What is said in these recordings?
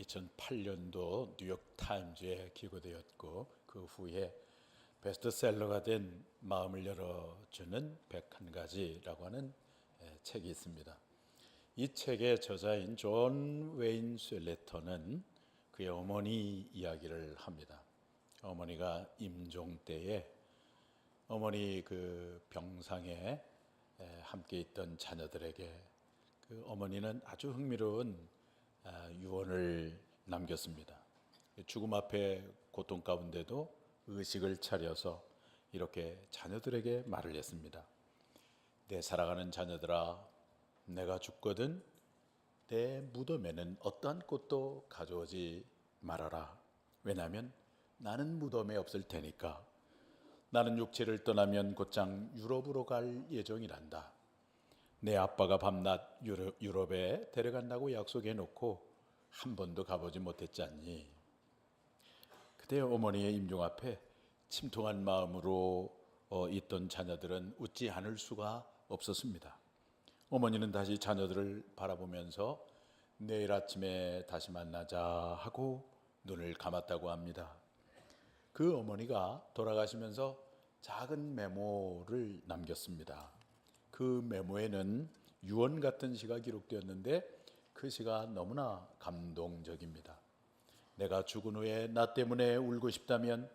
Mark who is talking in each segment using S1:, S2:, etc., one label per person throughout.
S1: 2008년도 뉴욕 타임즈에 기고되었고 그 후에 베스트셀러가 된 마음을 열어주는 101가지라고 하는 책이 있습니다. 이 책의 저자인 존 웨인 셀레터는 그의 어머니 이야기를 합니다. 어머니가 임종 때에 어머니 그 병상에 함께 있던 자녀들에게 그 어머니는 아주 흥미로운 유언을 남겼습니다. 죽음 앞에 고통 가운데도 의식을 차려서 이렇게 자녀들에게 말을 했습니다. 내 사랑하는 자녀들아, 내가 죽거든 내 무덤에는 어떠한 꽃도 가져오지 말아라. 왜냐하면 나는 무덤에 없을 테니까. 나는 육체를 떠나면 곧장 유럽으로 갈 예정이란다. 내 아빠가 밤낮 유럽에 데려간다고 약속해 놓고 한 번도 가보지 못했지 않니? 그때 어머니의 임종 앞에 침통한 마음으로 있던 자녀들은 웃지 않을 수가 없었습니다. 어머니는 다시 자녀들을 바라보면서 내일 아침에 다시 만나자 하고 눈을 감았다고 합니다. 그 어머니가 돌아가시면서 작은 메모를 남겼습니다. 그 메모에는 유언 같은 시가 기록되었는데 그 시가 너무나 감동적입니다. 내가 죽은 후에 나 때문에 울고 싶다면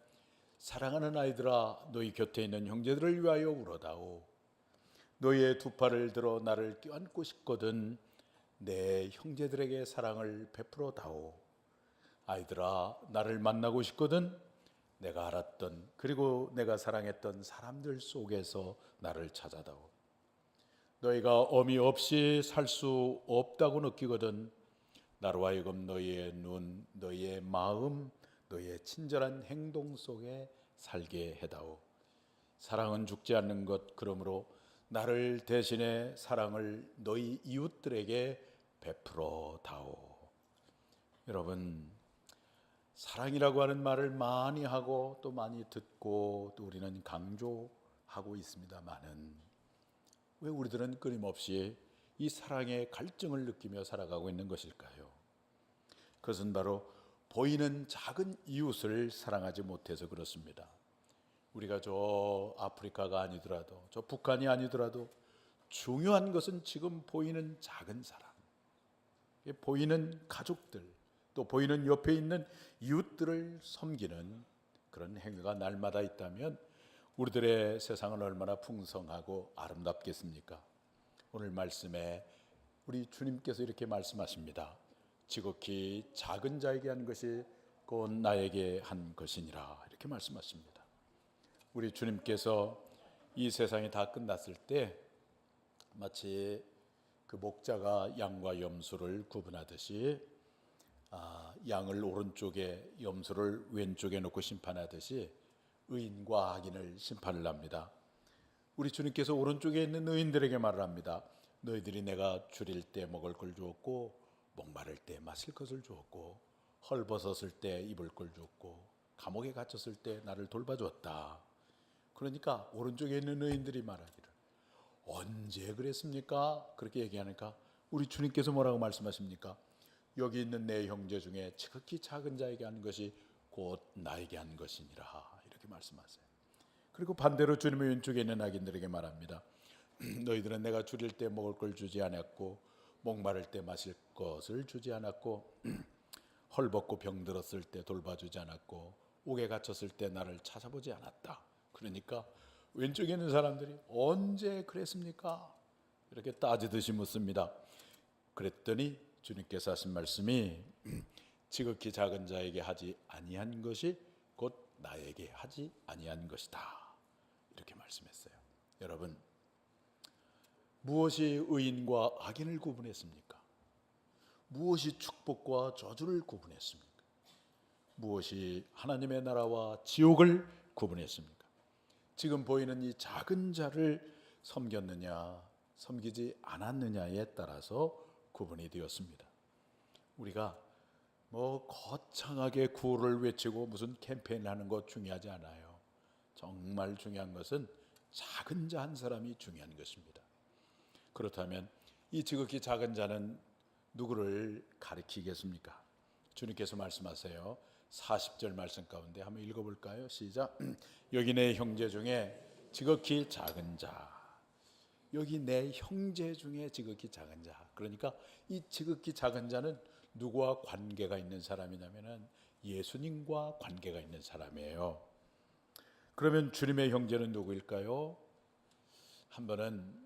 S1: 사랑하는 아이들아, 너희 곁에 있는 형제들을 위하여 울어다오. 너희의 두 팔을 들어 나를 껴안고 싶거든 내 형제들에게 사랑을 베풀어 다오. 아이들아, 나를 만나고 싶거든 내가 알았던 그리고 내가 사랑했던 사람들 속에서 나를 찾아다오. 너희가 어미 없이 살 수 없다고 느끼거든 나로 하여금 너희의 눈, 너희의 마음, 너희의 친절한 행동 속에 살게 해다오. 사랑은 죽지 않는 것, 그러므로 나를 대신해 사랑을 너희 이웃들에게 베풀어 다오. 여러분, 사랑이라고 하는 말을 많이 하고 또 많이 듣고 또 우리는 강조하고 있습니다만은 왜 우리들은 끊임없이 이 사랑의 갈증을 느끼며 살아가고 있는 것일까요? 그것은 바로 보이는 작은 이웃을 사랑하지 못해서 그렇습니다. 우리가 저 아프리카가 아니더라도 저 북한이 아니더라도 중요한 것은 지금 보이는 작은 사람, 보이는 가족들, 또 보이는 옆에 있는 이웃들을 섬기는 그런 행위가 날마다 있다면 우리들의 세상은 얼마나 풍성하고 아름답겠습니까? 오늘 말씀에 우리 주님께서 이렇게 말씀하십니다. 지극히 작은 자에게 한 것이 곧 나에게 한 것이니라, 이렇게 말씀하십니다. 우리 주님께서 이 세상이 다 끝났을 때 마치 그 목자가 양과 염소를 구분하듯이 양을 오른쪽에 염소를 왼쪽에 놓고 심판하듯이 의인과 악인을 심판을 합니다. 우리 주님께서 오른쪽에 있는 의인들에게 말을 합니다. 너희들이 내가 줄일 때 먹을 걸 주었고 목마를 때 마실 것을 주었고 헐벗었을 때 입을 걸 주었고 감옥에 갇혔을 때 나를 돌봐주었다. 그러니까 오른쪽에 있는 의인들이 말하기를 언제 그랬습니까? 그렇게 얘기하니까 우리 주님께서 뭐라고 말씀하십니까? 여기 있는 내 형제 중에 지극히 작은 자에게 한 것이 곧 나에게 한 것이니라, 이렇게 말씀하세요. 그리고 반대로 주님의 왼쪽에 있는 악인들에게 말합니다. 너희들은 내가 줄일 때 먹을 걸 주지 않았고 목마를 때 마실 것을 주지 않았고 헐벗고 병들었을 때 돌봐주지 않았고 옥에 갇혔을 때 나를 찾아보지 않았다. 그러니까 왼쪽에 있는 사람들이 언제 그랬습니까? 이렇게 따지듯이 묻습니다. 그랬더니 주님께서 하신 말씀이 지극히 작은 자에게 하지 아니한 것이 곧 나에게 하지 아니한 것이다, 이렇게 말씀했어요. 여러분, 무엇이 의인과 악인을 구분했습니까? 무엇이 축복과 저주를 구분했습니까? 무엇이 하나님의 나라와 지옥을 구분했습니까? 지금 보이는 이 작은 자를 섬겼느냐 섬기지 않았느냐에 따라서 구분이 되었습니다. 우리가 거창하게 구호를 외치고 무슨 캠페인을 하는 것 중요하지 않아요. 정말 중요한 것은 작은 자 한 사람이 중요한 것입니다. 그렇다면 이 지극히 작은 자는 누구를 가리키겠습니까? 주님께서 말씀하세요. 40절 말씀 가운데 한번 읽어볼까요? 시작. 여기 내 형제 중에 지극히 작은 자, 여기 내 형제 중에 지극히 작은 자. 그러니까 이 지극히 작은 자는 누구와 관계가 있는 사람이냐면은 예수님과 관계가 있는 사람이에요. 그러면 주님의 형제는 누구일까요? 한 번은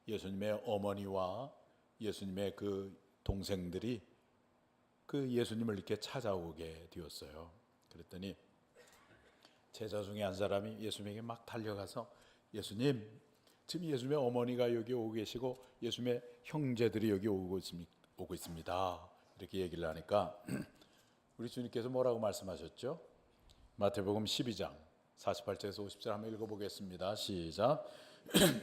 S1: 예수님의 어머니와 예수님의 그 동생들이 그 예수님을 이렇게 찾아오게 되었어요. 그랬더니 제자 중에 한 사람이 예수님에게 막 달려가서 예수님, 지금 예수님의 어머니가 여기 오고 계시고 예수님의 형제들이 여기 오고 있습니다. 이렇게 얘기를 하니까 우리 주님께서 뭐라고 말씀하셨죠? 마태복음 12장 48절에서 50절 한번 읽어보겠습니다. 시작.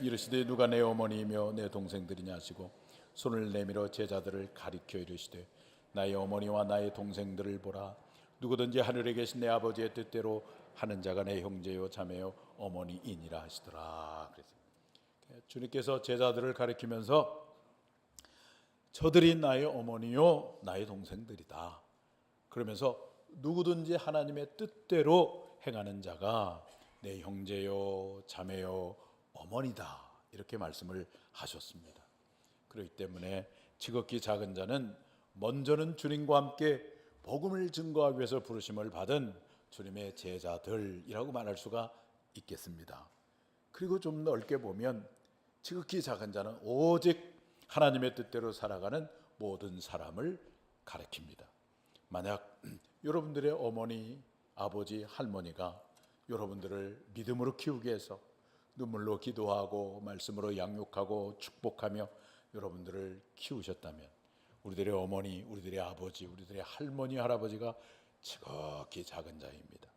S1: 이르시되 누가 내 어머니이며 내 동생들이냐 하시고 손을 내밀어 제자들을 가리켜 이르시되 나의 어머니와 나의 동생들을 보라. 누구든지 하늘에 계신 내 아버지의 뜻대로 하는 자가 내 형제요 자매요 어머니이니라 하시더라. 그래서 주님께서 제자들을 가리키면서 저들이 나의 어머니요 나의 동생들이다. 그러면서 누구든지 하나님의 뜻대로 행하는 자가 내 형제요 자매요 어머니다. 이렇게 말씀을 하셨습니다. 그렇기 때문에 지극히 작은 자는 먼저는 주님과 함께 복음을 증거하기 위해서 부르심을 받은 주님의 제자들이라고 말할 수가 있겠습니다. 그리고 좀 넓게 보면 지극히 작은 자는 오직 하나님의 뜻대로 살아가는 모든 사람을 가리킵니다. 만약 여러분들의 어머니, 아버지, 할머니가 여러분들을 믿음으로 키우기 위해서 눈물로 기도하고 말씀으로 양육하고 축복하며 여러분들을 키우셨다면 우리들의 어머니, 우리들의 아버지, 우리들의 할머니, 할아버지가 지극히 작은 자입니다.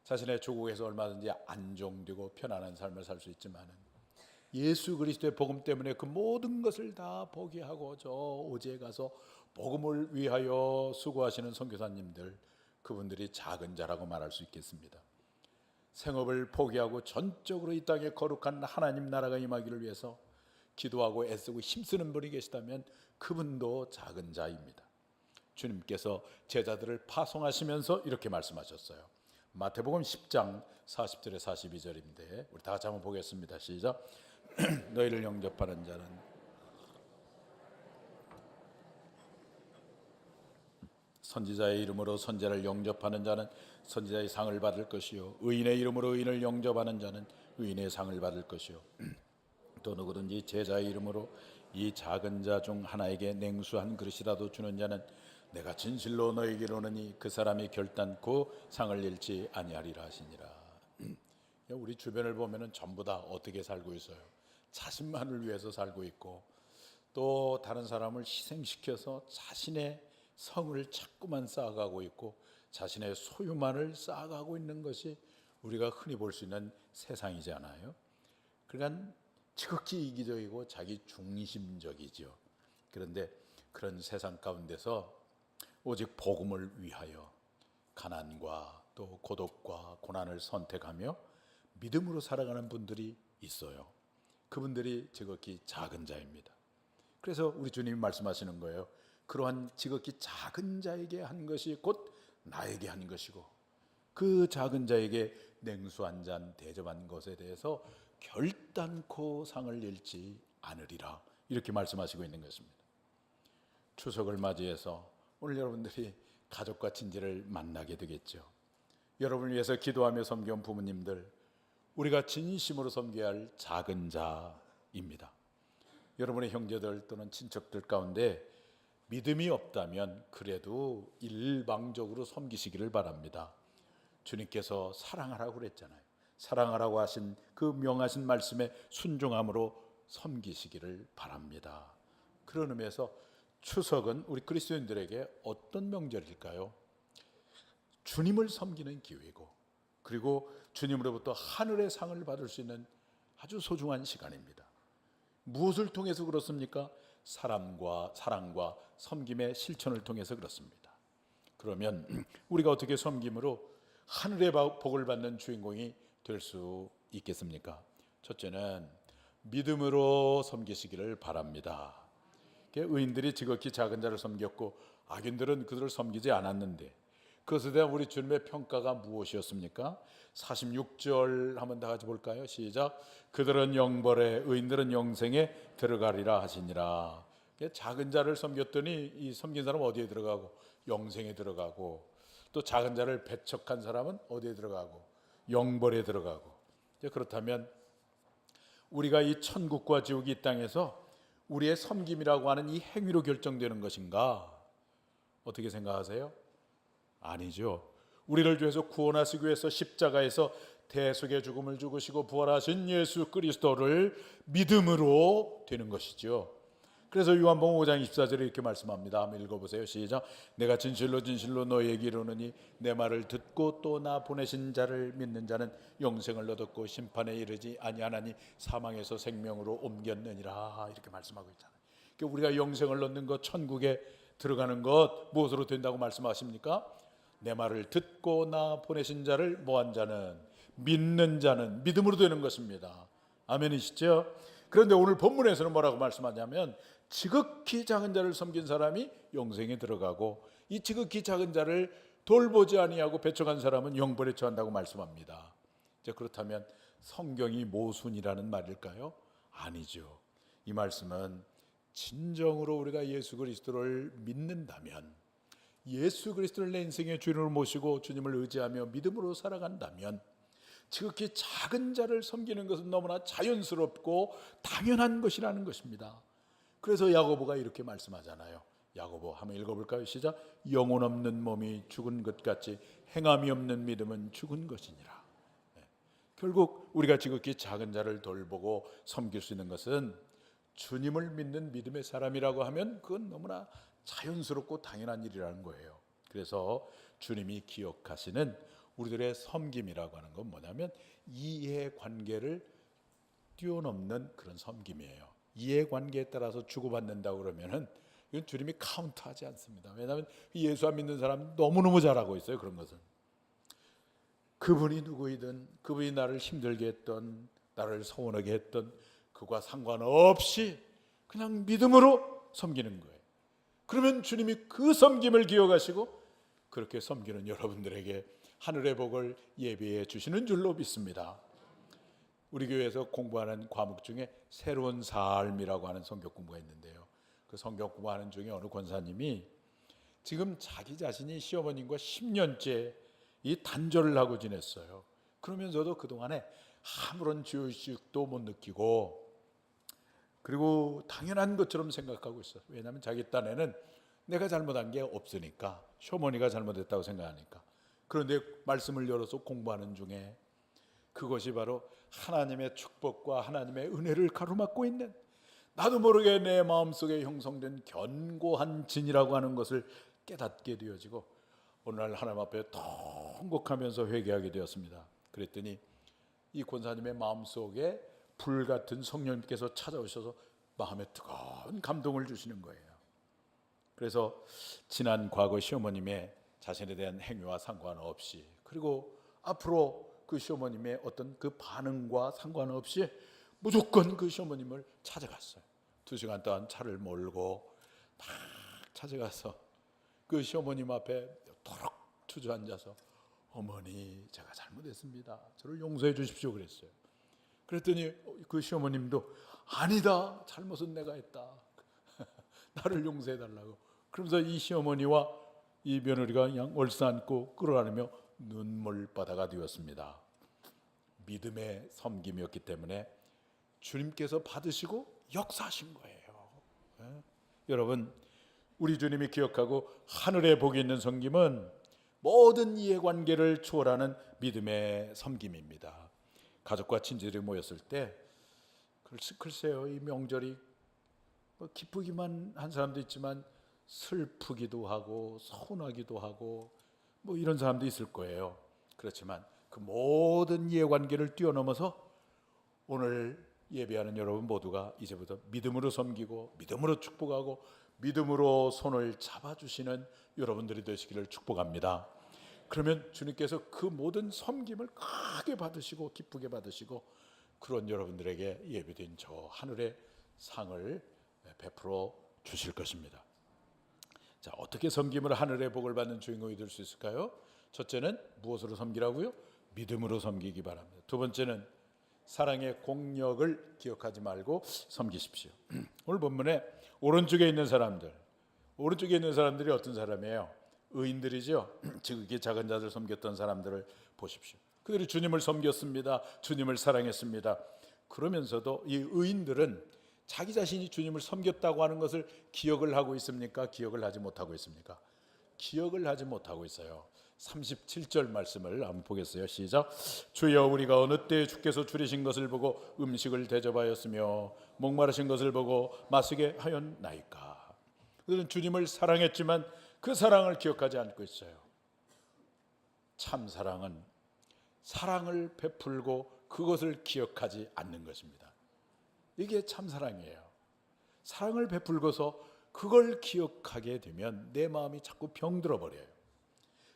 S1: 자신의 조국에서 얼마든지 안정되고 편안한 삶을 살 수 있지만 예수 그리스도의 복음 때문에 그 모든 것을 다 포기하고 저 오지에 가서 복음을 위하여 수고하시는 선교사님들, 그분들이 작은 자라고 말할 수 있겠습니다. 생업을 포기하고 전적으로 이 땅에 거룩한 하나님 나라가 임하기를 위해서 기도하고 애쓰고 힘쓰는 분이 계시다면 그분도 작은 자입니다. 주님께서 제자들을 파송하시면서 이렇게 말씀하셨어요. 마태복음 10장 40절에 42절인데 우리 다 같이 한번 보겠습니다. 시작. 너희를 영접하는 자는 선지자의 이름으로 선지자를 영접하는 자는 선지자의 상을 받을 것이요 의인의 이름으로 의인을 영접하는 자는 의인의 상을 받을 것이요 또 누구든지 제자의 이름으로 이 작은 자 중 하나에게 냉수 한 그릇이라도 주는 자는 내가 진실로 너에게 이르노니 그 사람이 결단코 상을 잃지 아니하리라 하시니라. 우리 주변을 보면은 전부 다 어떻게 살고 있어요? 자신만을 위해서 살고 있고 또 다른 사람을 희생시켜서 자신의 성을 자꾸만 쌓아가고 있고 자신의 소유만을 쌓아가고 있는 것이 우리가 흔히 볼 수 있는 세상이잖아요. 그러니까 지극히 이기적이고 자기 중심적이죠. 그런데 그런 세상 가운데서 오직 복음을 위하여 가난과 또 고독과 고난을 선택하며 믿음으로 살아가는 분들이 있어요. 그분들이 지극히 작은 자입니다. 그래서 우리 주님이 말씀하시는 거예요. 그러한 지극히 작은 자에게 한 것이 곧 나에게 한 것이고 그 작은 자에게 냉수 한 잔 대접한 것에 대해서 결단코 상을 잃지 않으리라. 이렇게 말씀하시고 있는 것입니다. 추석을 맞이해서 오늘 여러분들이 가족과 친지를 만나게 되겠죠. 여러분을 위해서 기도하며 섬겨온 부모님들, 우리가 진심으로 섬겨야 할 작은 자입니다. 여러분의 형제들 또는 친척들 가운데 믿음이 없다면 그래도 일방적으로 섬기시기를 바랍니다. 주님께서 사랑하라고 그랬잖아요. 사랑하라고 하신 그 명하신 말씀에 순종함으로 섬기시기를 바랍니다. 그런 의미에서 추석은 우리 그리스도인들에게 어떤 명절일까요? 주님을 섬기는 기회이고 그리고 주님으로부터 하늘의 상을 받을 수 있는 아주 소중한 시간입니다. 무엇을 통해서 그렇습니까? 사랑과 섬김의 실천을 통해서 그렇습니다. 그러면 우리가 어떻게 섬김으로 하늘의 복을 받는 주인공이 될 수 있겠습니까? 첫째는 믿음으로 섬기시기를 바랍니다. 의인들이 지극히 작은 자를 섬겼고 악인들은 그들을 섬기지 않았는데 그것에 대한 우리 주님의 평가가 무엇이었습니까? 46절 한번 다 같이 볼까요? 시작. 그들은 영벌에 의인들은 영생에 들어가리라 하시니라. 작은 자를 섬겼더니 이 섬긴 사람은 어디에 들어가고? 영생에 들어가고, 또 작은 자를 배척한 사람은 어디에 들어가고? 영벌에 들어가고. 그렇다면 우리가 이 천국과 지옥이 이 땅에서 우리의 섬김이라고 하는 이 행위로 결정되는 것인가? 어떻게 생각하세요? 아니죠. 우리를 위해서 구원하시기 위해서 십자가에서 대속의 죽음을 죽으시고 부활하신 예수 그리스도를 믿음으로 되는 것이죠. 그래서 요한복음 5장 24절에 이렇게 말씀합니다. 한번 읽어보세요. 시작. 내가 진실로 진실로 너희에게 이르노니 내 말을 듣고 또 나 보내신 자를 믿는 자는 영생을 얻었고 심판에 이르지 아니하나니 사망에서 생명으로 옮겼느니라. 이렇게 말씀하고 있잖아요. 그러니까 우리가 영생을 얻는 것, 천국에 들어가는 것 무엇으로 된다고 말씀하십니까? 내 말을 듣고 나 보내신 자를 뭐한 자는, 믿는 자는 믿음으로 되는 것입니다. 아멘이시죠? 그런데 오늘 본문에서는 뭐라고 말씀하냐면 지극히 작은 자를 섬긴 사람이 영생에 들어가고 이 지극히 작은 자를 돌보지 아니하고 배척한 사람은 영벌에 처한다고 말씀합니다. 그렇다면 성경이 모순이라는 말일까요? 아니죠. 이 말씀은 진정으로 우리가 예수 그리스도를 믿는다면, 예수 그리스도를 내 인생의 주인으로 모시고 주님을 의지하며 믿음으로 살아간다면 지극히 작은 자를 섬기는 것은 너무나 자연스럽고 당연한 것이라는 것입니다. 그래서 야고보가 이렇게 말씀하잖아요. 야고보 한번 읽어볼까요? 시작. 영혼 없는 몸이 죽은 것 같이 행함이 없는 믿음은 죽은 것이니라. 결국 우리가 지극히 작은 자를 돌보고 섬길 수 있는 것은 주님을 믿는 믿음의 사람이라고 하면 그건 너무나 자연스럽고 당연한 일이라는 거예요. 그래서 주님이 기억하시는 우리들의 섬김이라고 하는 건 뭐냐면 이해관계를 뛰어넘는 그런 섬김이에요. 이해관계에 따라서 주고받는다고 그러면은 이건 주님이 카운트하지 않습니다. 왜냐하면 예수 안 믿는 사람 너무너무 잘하고 있어요. 그런 것은 그분이 누구이든, 그분이 나를 힘들게 했던, 나를 서운하게 했던 그와 상관없이 그냥 믿음으로 섬기는 거예요. 그러면 주님이 그 섬김을 기억하시고 그렇게 섬기는 여러분들에게 하늘의 복을 예비해 주시는 줄로 믿습니다. 우리 교회에서 공부하는 과목 중에 새로운 삶이라고 하는 성경 공부가 있는데요. 그 성경 공부하는 중에 어느 권사님이 지금 자기 자신이 시어머님과 10년째 이 단절을 하고 지냈어요. 그러면서도 그동안에 아무런 죄의식도 못 느끼고 그리고 당연한 것처럼 생각하고 있어요. 왜냐하면 자기 딴에는 내가 잘못한 게 없으니까, 시어머니가 잘못했다고 생각하니까. 그런데 말씀을 열어서 공부하는 중에 그것이 바로 하나님의 축복과 하나님의 은혜를 가로막고 있는, 나도 모르게 내 마음속에 형성된 견고한 진이라고 하는 것을 깨닫게 되어지고 오늘날 하나님 앞에 통곡하면서 회개하게 되었습니다. 그랬더니 이 권사님의 마음속에 불같은 성령님께서 찾아오셔서 마음에 뜨거운 감동을 주시는 거예요. 그래서 지난 과거 시어머님의 자신에 대한 행위와 상관없이, 그리고 앞으로 그 시어머님의 어떤 그 반응과 상관없이 무조건 그 시어머님을 찾아갔어요. 2시간 동안 차를 몰고 막 찾아가서 그 시어머님 앞에 도록 주저앉아서 어머니 제가 잘못했습니다. 저를 용서해 주십시오 그랬어요. 그랬더니 그 시어머님도 아니다, 잘못은 내가 했다. 나를 용서해 달라고. 그러면서 이 시어머니와 이 며느리가 그냥 얼싸안고 끌어안으며 눈물바다가 되었습니다. 믿음의 섬김이었기 때문에 주님께서 받으시고 역사하신 거예요. 여러분, 우리 주님이 기억하고 하늘에 복이 있는 섬김은 모든 이해관계를 초월하는 믿음의 섬김입니다. 가족과 친지들이 모였을 때 글쎄요, 이 명절이 기쁘기만 한 사람도 있지만 슬프기도 하고 서운하기도 하고 뭐 이런 사람도 있을 거예요. 그렇지만 그 모든 이해관계를 뛰어넘어서 오늘 예배하는 여러분 모두가 이제부터 믿음으로 섬기고 믿음으로 축복하고 믿음으로 손을 잡아주시는 여러분들이 되시기를 축복합니다. 그러면 주님께서 그 모든 섬김을 크게 받으시고 기쁘게 받으시고 그런 여러분들에게 예비된 저 하늘의 상을 베풀어 주실 것입니다. 자, 어떻게 섬김으로 하늘의 복을 받는 주인공이 될 수 있을까요? 첫째는 무엇으로 섬기라고요? 믿음으로 섬기기 바랍니다. 두 번째는 사랑의 공력을 기억하지 말고 섬기십시오. 오늘 본문에 오른쪽에 있는 사람들이 어떤 사람이에요? 의인들이죠. 지극히 작은 자들 섬겼던 사람들을 보십시오. 그들이 주님을 섬겼습니다. 주님을 사랑했습니다. 그러면서도 이 의인들은 자기 자신이 주님을 섬겼다고 하는 것을 기억을 하고 있습니까? 기억을 하지 못하고 있습니까? 기억을 하지 못하고 있어요. 37절 말씀을 한번 보겠어요. 시작. 주여, 우리가 어느 때에 주께서 줄이신 것을 보고 음식을 대접하였으며 목마르신 것을 보고 마시게 하였나이까. 그들은 주님을 사랑했지만 그 사랑을 기억하지 않고 있어요. 참 사랑은 사랑을 베풀고 그것을 기억하지 않는 것입니다. 이게 참 사랑이에요. 사랑을 베풀고서 그걸 기억하게 되면 내 마음이 자꾸 병들어 버려요.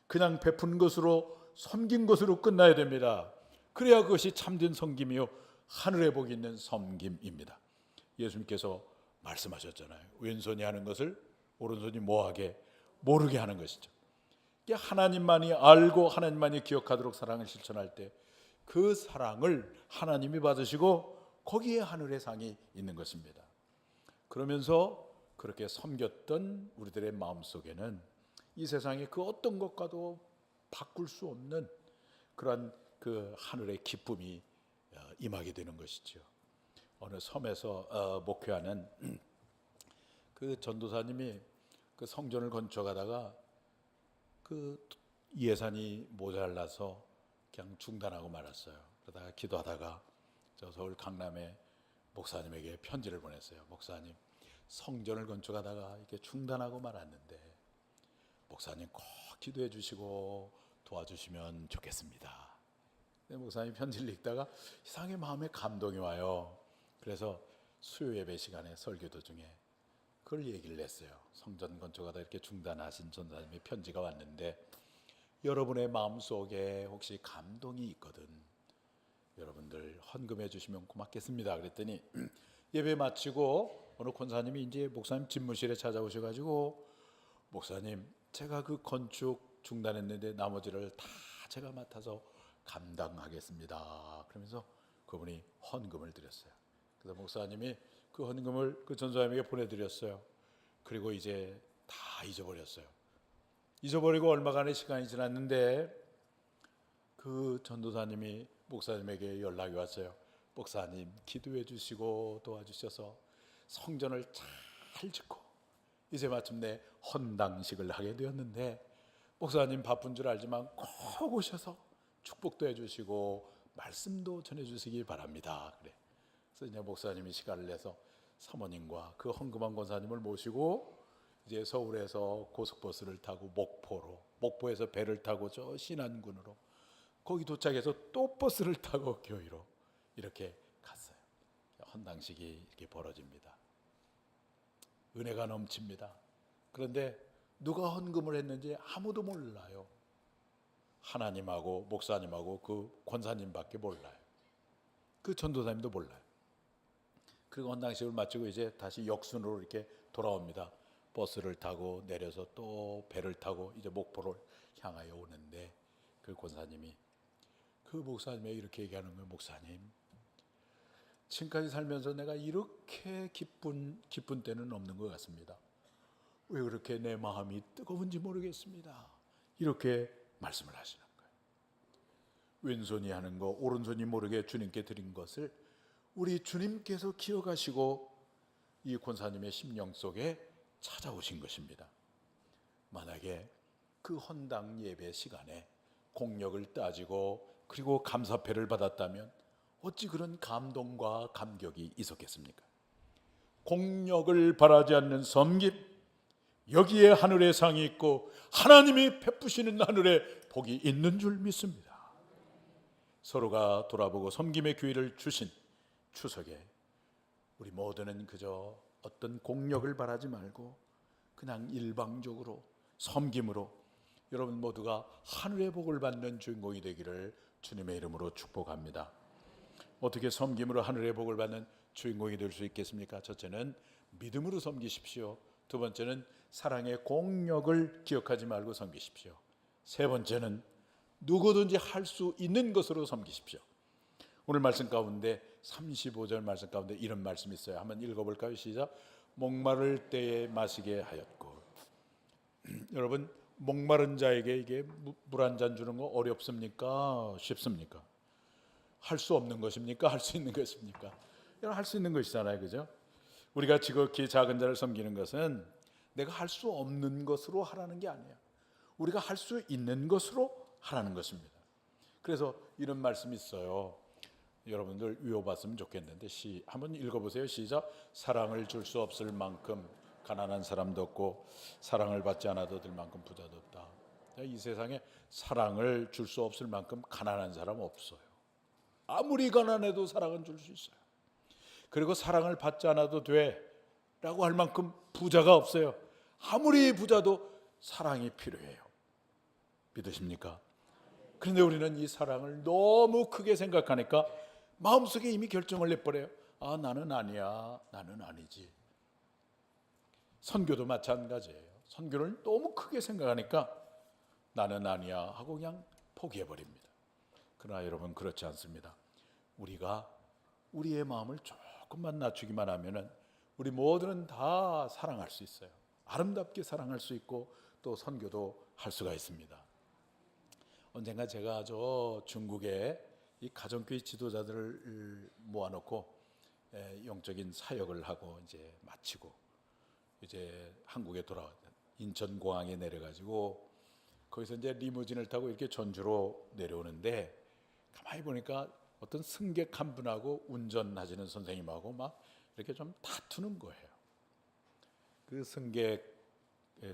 S1: 그냥 베푼 것으로, 섬긴 것으로 끝나야 됩니다. 그래야 그것이 참된 섬김이요, 하늘의 복이 있는 섬김입니다. 예수님께서 말씀하셨잖아요. 왼손이 하는 것을 오른손이 뭐하게? 모르게 하는 것이죠. 하나님만이 알고 하나님만이 기억하도록 사랑을 실천할 때 그 사랑을 하나님이 받으시고 거기에 하늘의 상이 있는 것입니다. 그러면서 그렇게 섬겼던 우리들의 마음속에는 이 세상의 그 어떤 것과도 바꿀 수 없는 그런 그 하늘의 기쁨이 임하게 되는 것이죠. 어느 섬에서 목회하는 그 전도사님이 그 성전을 건축하다가 그 예산이 모자라서 그냥 중단하고 말았어요. 그러다가 기도하다가 저 서울 강남에 목사님에게 편지를 보냈어요. 목사님, 성전을 건축하다가 이렇게 중단하고 말았는데 목사님 꼭 기도해 주시고 도와주시면 좋겠습니다. 목사님 편지를 읽다가 이상하게 마음에 감동이 와요. 그래서 수요 예배 시간에 설교도 중에 그걸 얘기를 했어요. 성전 건축하다 이렇게 중단하신 전사님의 편지가 왔는데 여러분의 마음속에 혹시 감동이 있거든 여러분들 헌금해 주시면 고맙겠습니다. 그랬더니 예배 마치고 어느 권사님이 이제 목사님 집무실에 찾아오셔가지고 목사님, 제가 그 건축 중단했는데 나머지를 다 제가 맡아서 감당하겠습니다. 그러면서 그분이 헌금을 드렸어요. 그래서 목사님이 그 헌금을 그 전사님에게 보내드렸어요. 그리고 이제 다 잊어버렸어요. 잊어버리고 얼마간의 시간이 지났는데 그 전도사님이 목사님에게 연락이 왔어요. 목사님, 기도해 주시고 도와주셔서 성전을 잘 짓고 이제 마침내 헌당식을 하게 되었는데 목사님 바쁜 줄 알지만 꼭 오셔서 축복도 해주시고 말씀도 전해주시기 바랍니다. 그래. 그래서 이제 목사님이 시간을 내서 사모님과 그 헌금한 권사님을 모시고 이제 서울에서 고속버스를 타고 목포에서 배를 타고 저 신안군으로 거기 도착해서 또 버스를 타고 교회로 이렇게 갔어요. 헌당식이 이렇게 벌어집니다. 은혜가 넘칩니다. 그런데 누가 헌금을 했는지 아무도 몰라요. 하나님하고 목사님하고 그 권사님밖에 몰라요. 그 전도사님도 몰라요. 그리고 헌당식을 마치고 이제 다시 역순으로 이렇게 돌아옵니다. 버스를 타고 내려서 또 배를 타고 이제 목포를 향하여 오는데 그 권사님이 그 목사님에게 이렇게 얘기하는 거예요. 목사님, 지금까지 살면서 내가 이렇게 기쁜 때는 없는 것 같습니다. 왜 그렇게 내 마음이 뜨거운지 모르겠습니다. 이렇게 말씀을 하시는 거예요. 왼손이 하는 거 오른손이 모르게 주님께 드린 것을 우리 주님께서 기억하시고 이 권사님의 심령 속에 찾아오신 것입니다. 만약에 그 헌당 예배 시간에 공력을 따지고 그리고 감사패를 받았다면 어찌 그런 감동과 감격이 있었겠습니까? 공력을 바라지 않는 섬김, 여기에 하늘의 상이 있고 하나님이 베푸시는 하늘의 복이 있는 줄 믿습니다. 서로가 돌아보고 섬김의 기회를 주신 추석에 우리 모두는 그저 어떤 공력을 바라지 말고 그냥 일방적으로 섬김으로 여러분 모두가 하늘의 복을 받는 주인공이 되기를 주님의 이름으로 축복합니다. 어떻게 섬김으로 하늘의 복을 받는 주인공이 될 수 있겠습니까? 첫째는 믿음으로 섬기십시오. 두 번째는 사랑의 공력을 기억하지 말고 섬기십시오. 세 번째는 누구든지 할 수 있는 것으로 섬기십시오. 오늘 말씀 가운데 35절 말씀 가운데 이런 말씀이 있어요. 한번 읽어볼까요? 시작. 목마를 때에 마시게 하였고. 여러분, 목마른 자에게 이게 물 한 잔 주는 거 어렵습니까? 쉽습니까? 할 수 없는 것입니까? 할 수 있는 것입니까? 할 수 있는 것이잖아요, 그죠? 우리가 지극히 작은 자를 섬기는 것은 내가 할 수 없는 것으로 하라는 게 아니에요. 우리가 할 수 있는 것으로 하라는 것입니다. 그래서 이런 말씀이 있어요. 여러분들 위로받으면 좋겠는데 한번 읽어보세요. 시작. 사랑을 줄 수 없을 만큼 가난한 사람도 없고 사랑을 받지 않아도 될 만큼 부자도 없다. 이 세상에 사랑을 줄 수 없을 만큼 가난한 사람 없어요. 아무리 가난해도 사랑은 줄 수 있어요. 그리고 사랑을 받지 않아도 돼라고 할 만큼 부자가 없어요. 아무리 부자도 사랑이 필요해요. 믿으십니까? 그런데 우리는 이 사랑을 너무 크게 생각하니까 마음속에 이미 결정을 내버려요. 아, 나는 아니야. 나는 아니지. 선교도 마찬가지예요. 선교를 너무 크게 생각하니까 나는 아니야 하고 그냥 포기해버립니다. 그러나 여러분, 그렇지 않습니다. 우리가 우리의 마음을 조금만 낮추기만 하면은 우리 모두는 다 사랑할 수 있어요. 아름답게 사랑할 수 있고 또 선교도 할 수가 있습니다. 언젠가 제가 저 중국에 이 가정교회 지도자들을 모아놓고 영적인 사역을 하고 이제 마치고 이제 한국에 돌아왔다. 인천공항에 내려가지고 거기서 이제 리무진을 타고 이렇게 전주로 내려오는데 가만히 보니까 어떤 승객 한 분하고 운전하시는 선생님하고 막 이렇게 좀 다투는 거예요. 그 승객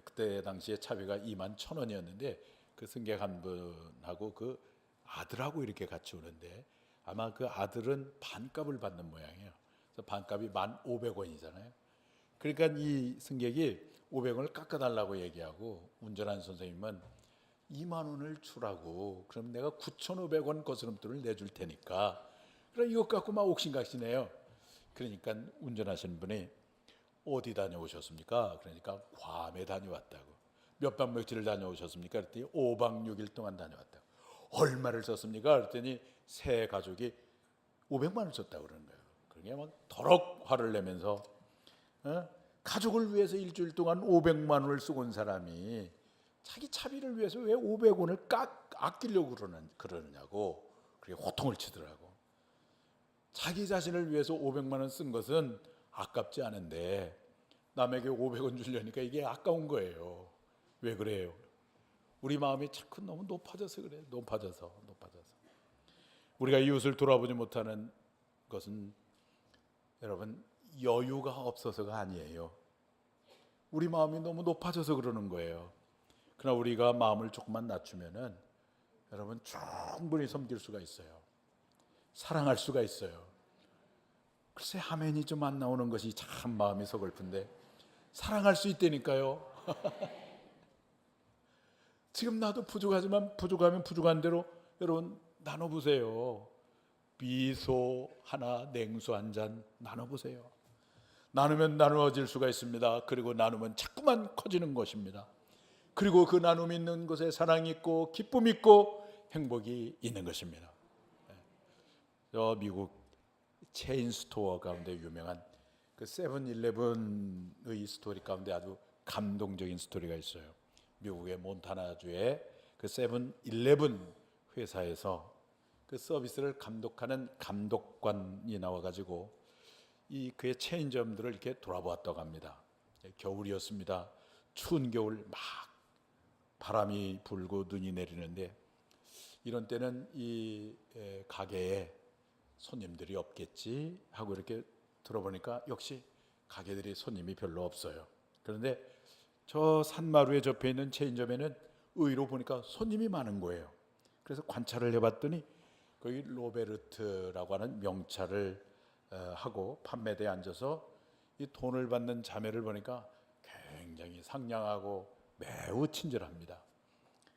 S1: 그때 당시에 차비가 21,000원이었는데 그 승객 한 분하고 그 아들하고 이렇게 같이 오는데 아마 그 아들은 반값을 받는 모양이에요. 그래서 반값이 1,500원이잖아요. 그러니까 이 승객이 500원을 깎아달라고 얘기하고 운전하는 선생님은 2만 원을 주라고, 그럼 내가 9,500원 거스름돈을 내줄 테니까, 그럼 이것 갖고 막 옥신각신해요. 그러니까 운전하시는 분이 어디 다녀오셨습니까? 그러니까 괌에 다녀왔다고. 몇 박 며칠을 다녀오셨습니까? 그랬더니 5박 6일 동안 다녀왔다고. 얼마를 썼습니까? 그랬더니 세 가족이 500만 원을 썼다고 그러는 거예요. 그게 막 더럭 화를 내면서 가족을 위해서 일주일 동안 500만 원을 쓰고 온 사람이 자기 차비를 위해서 왜 500원을 아끼려고 그러느냐고 그렇게 호통을 치더라고. 자기 자신을 위해서 500만 원 쓴 것은 아깝지 않은데 남에게 500원 주려니까 이게 아까운 거예요. 왜 그래요? 우리 마음이 자꾸 너무 높아져서 그래요. 높아져서. 우리가 이웃을 돌아보지 못하는 것은 여러분 여유가 없어서가 아니에요. 우리 마음이 너무 높아져서 그러는 거예요. 그러나 우리가 마음을 조금만 낮추면은 여러분 충분히 섬길 수가 있어요. 사랑할 수가 있어요. 글쎄 아멘이 좀 안 나오는 것이 참 마음이 서글픈데 사랑할 수 있다니까요. 지금 나도 부족하지만 부족하면 부족한 대로 여러분 나눠보세요. 미소 하나, 냉수 한 잔 나눠보세요. 나누면 나누어질 수가 있습니다. 그리고 나누면 자꾸만 커지는 것입니다. 그리고 그 나눔이 있는 곳에 사랑이 있고 기쁨이 있고 행복이 있는 것입니다. 저 미국 체인 스토어 가운데 유명한 그 세븐일레븐의 스토리 가운데 아주 감동적인 스토리가 있어요. 미국의 몬타나주의 그 세븐일레븐 회사에서 그 서비스를 감독하는 감독관이 나와가지고 이 그의 체인점들을 이렇게 돌아보았다고 합니다. 겨울이었습니다. 추운 겨울 막 바람이 불고 눈이 내리는데 이런 때는 이 가게에 손님들이 없겠지 하고 이렇게 들어보니까 역시 가게들이 손님이 별로 없어요. 그런데 저 산마루에 접해 있는 체인점에는 의외로 보니까 손님이 많은 거예요. 그래서 관찰을 해봤더니 거기 로베르트라고 하는 명찰을 하고 판매대에 앉아서 이 돈을 받는 자매를 보니까 굉장히 상냥하고 매우 친절합니다.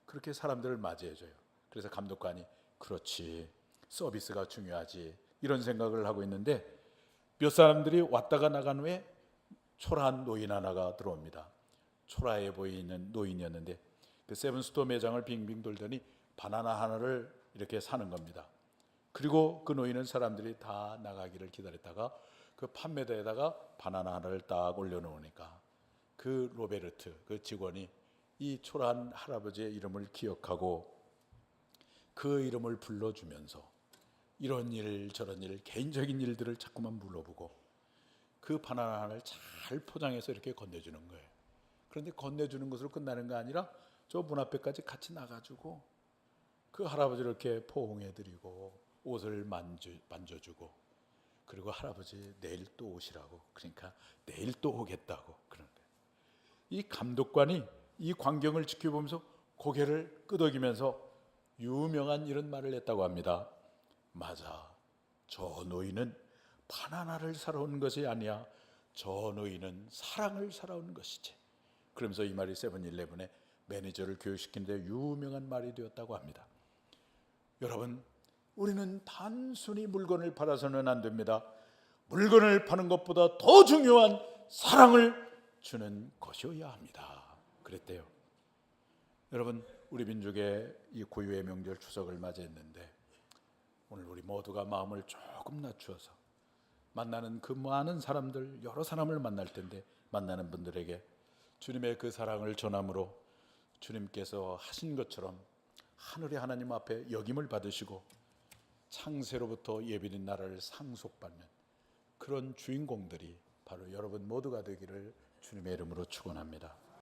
S1: 그렇게 사람들을 맞이해줘요. 그래서 감독관이 그렇지, 서비스가 중요하지, 이런 생각을 하고 있는데 몇 사람들이 왔다가 나간 후에 초라한 노인 하나가 들어옵니다. 초라해 보이는 노인이었는데 그 세븐스토어 매장을 빙빙 돌더니 바나나 하나를 이렇게 사는 겁니다. 그리고 그 노인은 사람들이 다 나가기를 기다렸다가 그 판매대에다가 바나나 하나를 딱 올려놓으니까 그 로베르트 그 직원이 이 초라한 할아버지의 이름을 기억하고 그 이름을 불러주면서 이런 일 저런 일 개인적인 일들을 자꾸만 물어보고 그 바나나 하나를 잘 포장해서 이렇게 건네주는 거예요. 그런데 건네주는 것으로 끝나는 거 아니라 저 문 앞에까지 같이 나가지고 그 할아버지를 이렇게 포옹해드리고 옷을 만져주고 그리고 할아버지 내일 또 오시라고, 그러니까 내일 또 오겠다고 그러는 거예요. 이 감독관이 이 광경을 지켜보면서 고개를 끄덕이면서 유명한 이런 말을 했다고 합니다. 맞아, 저 노인은 바나나를 사러 온 것이 아니야. 저 노인은 사랑을 사러 온 것이지. 그러면서 이 말이 세븐일레븐의 매니저를 교육시키는 데 유명한 말이 되었다고 합니다. 여러분, 우리는 단순히 물건을 팔아서는 안 됩니다. 물건을 파는 것보다 더 중요한 사랑을 주는 것이어야 합니다. 그랬대요. 여러분, 우리 민족의 이 고유의 명절 추석을 맞이했는데 오늘 우리 모두가 마음을 조금 낮추어서 만나는 그 많은 사람들, 여러 사람을 만날 텐데 만나는 분들에게 주님의 그 사랑을 전함으로 주님께서 하신 것처럼 하늘의 하나님 앞에 역임을 받으시고 창세로부터 예비된 나라를 상속받는 그런 주인공들이 바로 여러분 모두가 되기를 주님의 이름으로 축원합니다.